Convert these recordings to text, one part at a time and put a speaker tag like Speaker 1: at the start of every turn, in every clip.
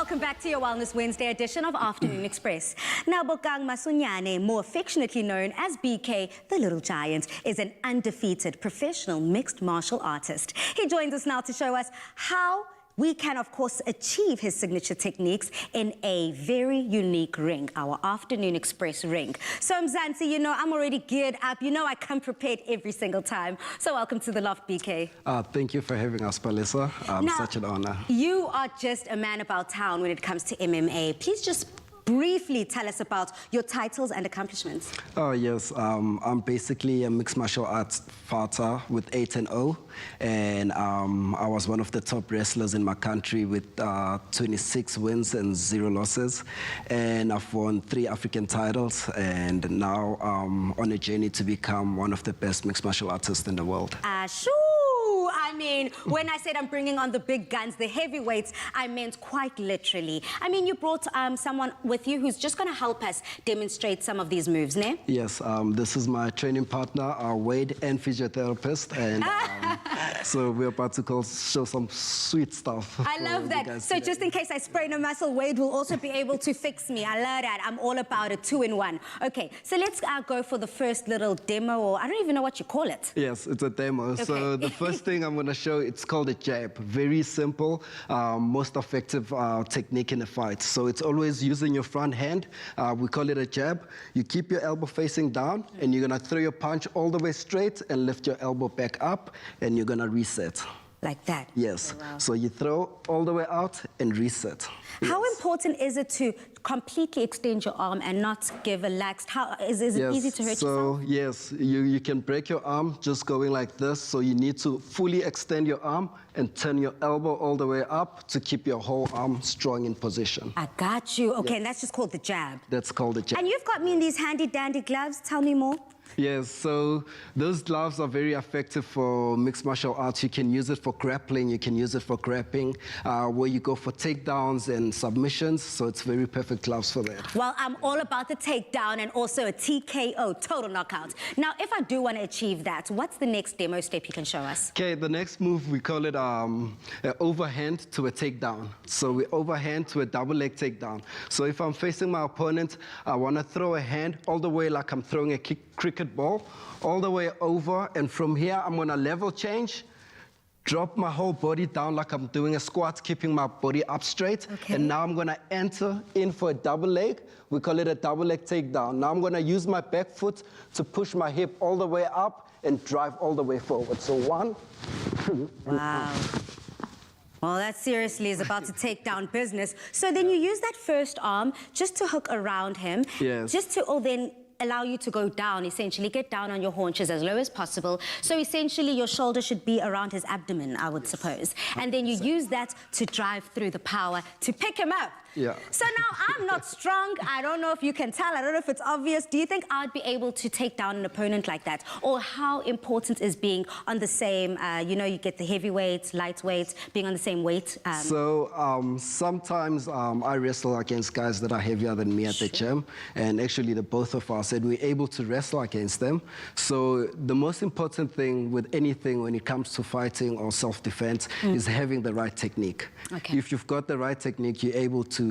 Speaker 1: welcome back to your Wellness Wednesday edition of Afternoon Express. Now, Bokang Masunyane, more affectionately known as BK, the Little Giant, is an undefeated professional mixed martial artist. He joins us now to show us how we can, of course, achieve his signature techniques in a very unique ring, our Afternoon Express ring. So, Mzansi, you know, I'm already geared up. You know I come prepared every single time. So welcome to the loft, BK.
Speaker 2: Thank you for having us, Palisa. Such an honor.
Speaker 1: You are just a man about town when it comes to MMA. Please just briefly tell us about your titles and accomplishments.
Speaker 2: Oh, yes. I'm basically a mixed martial arts fighter with 8-0. And I was one of the top wrestlers in my country with 26 wins and 0 losses. And I've won 3 African titles. And now I'm on a journey to become one of the best mixed martial artists in the world.
Speaker 1: Shoo! I mean, when I said I'm bringing on the big guns, the heavyweights, I meant quite literally. I mean, you brought someone with you who's just going to help us demonstrate some of these moves, ne?
Speaker 2: Yes, this is my training partner, Wade, and physiotherapist. And so we're about to show some sweet stuff.
Speaker 1: I love that. So just in case I sprain a muscle, Wade will also be able to fix me. I love that. I'm all about it, 2-in-1. Okay, so let's go for the first little demo, or I don't even know what you call it.
Speaker 2: Yes, it's a demo. Okay. So the first thing I'm going to show, it's called a jab. Very simple, most effective technique in a fight. So it's always using your front hand. We call it a jab. You keep your elbow facing down, and you're going to throw your punch all the way straight and lift your elbow back up, and you're going to reset.
Speaker 1: Like that?
Speaker 2: Yes.
Speaker 1: Oh, wow.
Speaker 2: So you throw all the way out and reset.
Speaker 1: How important is it to completely extend your arm and not give a lax? Is it easy to hurt yourself?
Speaker 2: So, yes, you can break your arm just going like this. So you need to fully extend your arm and turn your elbow all the way up to keep your whole arm strong in position.
Speaker 1: I got you. Okay,
Speaker 2: yes.
Speaker 1: And that's just called the jab.
Speaker 2: That's called the jab.
Speaker 1: And you've got me in these handy-dandy gloves. Tell me more.
Speaker 2: Yes, so those gloves are very effective for mixed martial arts. You can use it for grappling, you can use it for grappling, where you go for takedowns and submissions, so it's very perfect gloves for that.
Speaker 1: Well, I'm all about the takedown and also a TKO, total knockout. Now, if I do want to achieve that, what's the next demo step you can show us?
Speaker 2: Okay, the next move, we call it an overhand to a takedown. So we overhand to a double leg takedown. So if I'm facing my opponent, I want to throw a hand all the way like I'm throwing a cricket ball, all the way over, and from here I'm going to level change, drop my whole body down like I'm doing a squat, keeping my body up straight. Okay. And now I'm going to enter in for a double leg. We call it a double leg takedown. Now I'm going to use my back foot to push my hip all the way up and drive all the way forward. So 1, 2,
Speaker 1: wow. Well, that seriously is about to take down business. So then you use that first arm just to hook around him.
Speaker 2: Yes.
Speaker 1: Just to, then allow you to go down, essentially, get down on your haunches as low as possible. So essentially your shoulder should be around his abdomen, I would suppose. And then you use that to drive through the power to pick him up.
Speaker 2: Yeah.
Speaker 1: So now I'm not strong. I don't know if you can tell. I don't know if it's obvious. Do you think I'd be able to take down an opponent like that? Or how important is being on the same, you know, you get the heavyweights, lightweights, being on the same weight?
Speaker 2: Sometimes I wrestle against guys that are heavier than me at the gym. And actually the both of us, and we're able to wrestle against them. So the most important thing with anything when it comes to fighting or self-defense is having the right technique.
Speaker 1: Okay.
Speaker 2: If you've got the right technique, you're able to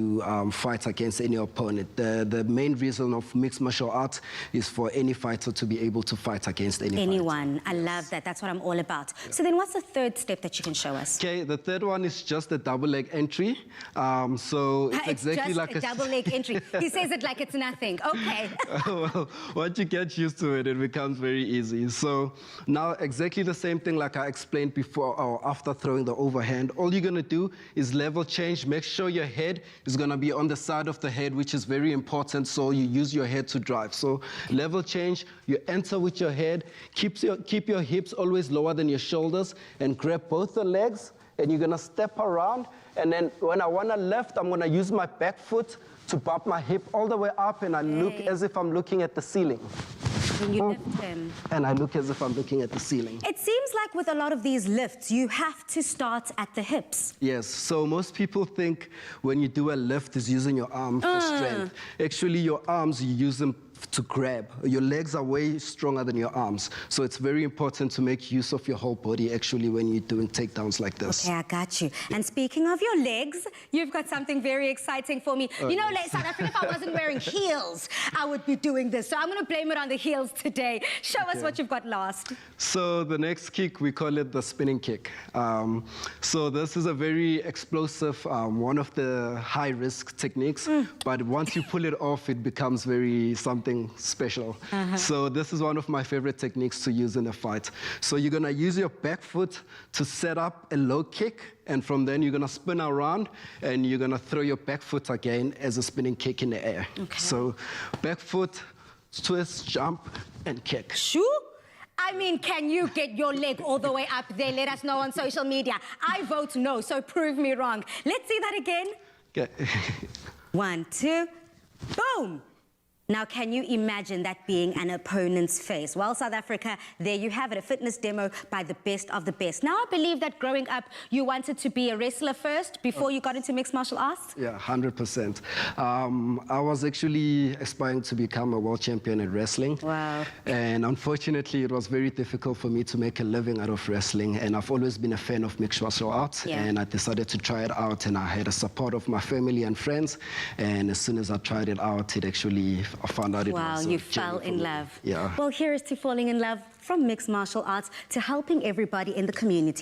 Speaker 2: fight against any opponent. The main reason of mixed martial arts is for any fighter to be able to fight against anyone.
Speaker 1: I love that. That's what I'm all about. Yeah. So then what's the third step that you can show us?
Speaker 2: Okay, the third one is just a double leg entry. So it's exactly
Speaker 1: just
Speaker 2: like
Speaker 1: a double leg entry. He says it like it's nothing. Okay.
Speaker 2: Well, once you get used to it, it becomes very easy. So now exactly the same thing like I explained before or after throwing the overhand. All you're going to do is level change. Make sure your head is going to be on the side of the head, which is very important, so you use your head to drive. So level change, you enter with your head, keep your hips always lower than your shoulders, and grab both the legs, and you're going to step around, and then when I want to lift, I'm going to use my back foot to bump my hip all the way up, and I look as if I'm looking at the ceiling.
Speaker 1: When you lift him.
Speaker 2: And I look as if I'm looking at the ceiling.
Speaker 1: It seems like with a lot of these lifts, you have to start at the hips.
Speaker 2: Yes, so most people think when you do a lift is using your arm for strength. Actually, your arms, you use them to grab. Your legs are way stronger than your arms. So it's very important to make use of your whole body actually when you're doing takedowns like this.
Speaker 1: Okay, I got you. And speaking of your legs, you've got something very exciting for me. You know,
Speaker 2: yes.
Speaker 1: South Africa, if I wasn't wearing heels, I would be doing this. So I'm going to blame it on the heels today. Show us what you've got last.
Speaker 2: So the next kick, we call it the spinning kick. So this is a very explosive, one of the high-risk techniques. But once you pull it off, it becomes very something special. So this is one of my favorite techniques to use in a fight. So you're going to use your back foot to set up a low kick, and from then you're going to spin around and you're going to throw your back foot again as a spinning kick in the air.
Speaker 1: Okay.
Speaker 2: So back foot, twist, jump, and kick.
Speaker 1: Shoo! I mean, can you get your leg all the way up there? Let us know on social media. I vote no, so prove me wrong. Let's see that again.
Speaker 2: Okay.
Speaker 1: 1, 2, boom! Now, can you imagine that being an opponent's face? Well, South Africa, there you have it, a fitness demo by the best of the best. Now, I believe that growing up, you wanted to be a wrestler first before you got into mixed martial arts?
Speaker 2: Yeah, 100%. I was actually aspiring to become a world champion in wrestling.
Speaker 1: Wow.
Speaker 2: And unfortunately, it was very difficult for me to make a living out of wrestling. And I've always been a fan of mixed martial arts.
Speaker 1: Yeah.
Speaker 2: And I decided to try it out. And I had the support of my family and friends. And as soon as I tried it out, I found out it was
Speaker 1: Wow, you fell in love.
Speaker 2: Yeah.
Speaker 1: Well, here is to falling in love from mixed martial arts to helping everybody in the community.